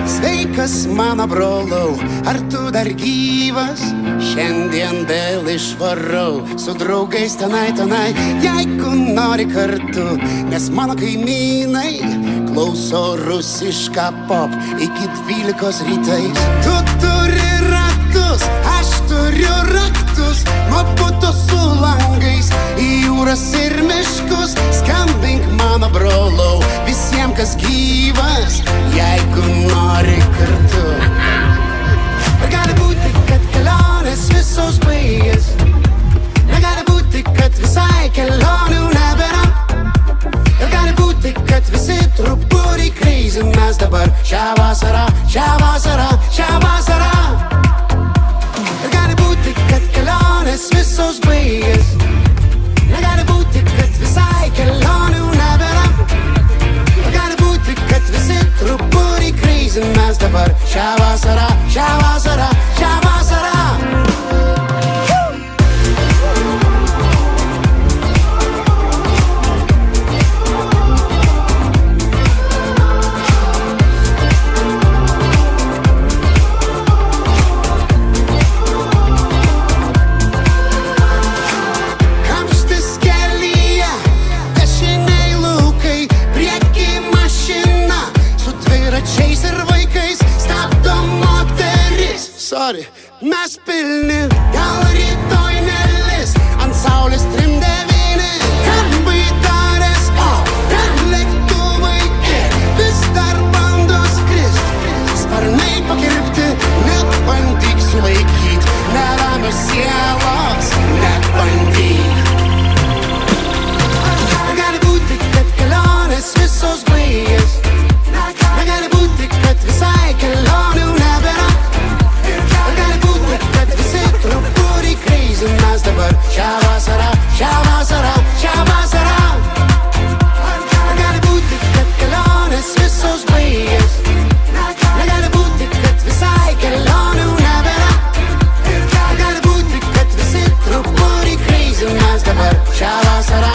Sveikas mano brolau, ar tu dar gyvas? Šiandien vėl išvarau su draugais tenai, jeigu nori kartu, nes mano kaimynai klauso rusišką pop iki 12 rytais. Tu turi raktus, aš turiu raktus, nuo buto su langais į jūras ir miškus. Skambink mano brolau, visiems kas gyvas, jeigu nori kartu. Ar gali būti, kad kelionės visos baigės? Negali būti, kad visai kelionių nebėra. Ir gali būti, kad visi truputį crazy mes dabar šią vasarą. Ir gali būti, kad kelionės visos baigės. Negali būti, kad visai kelionių nebėra. Ir gali būti, kad visi truputį crazy mes dabar šią vasarą. Sorry, mes pilni, gal rytoj nelis, ant saulės 3-9. Ten baidarės, ten lėktuvai, vis dar bando skrist. Sparnai pakirpti, net bandyk sulaikyt, neramios sielos, net bandyk. Negali būti, kad kelionės visos baigės. Negali būti, kad visai kelionių nebėra. Mes dabar šią vasarą. Negali būti, kad kelionės visos baigės. Negali būti, kad visai kelionių nebėra. Negali būti, kad visi truputį crazy mes dabar šią vasarą.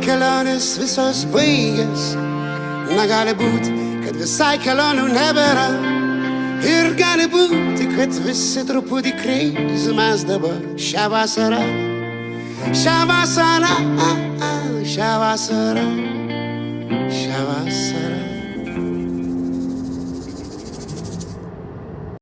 Kelionės visos baigės. Negali būti, kad visai kelionių nebėra. Ir gali būti, kad visi truputį crazy mes dabar šią vasarą. Šią vasarą.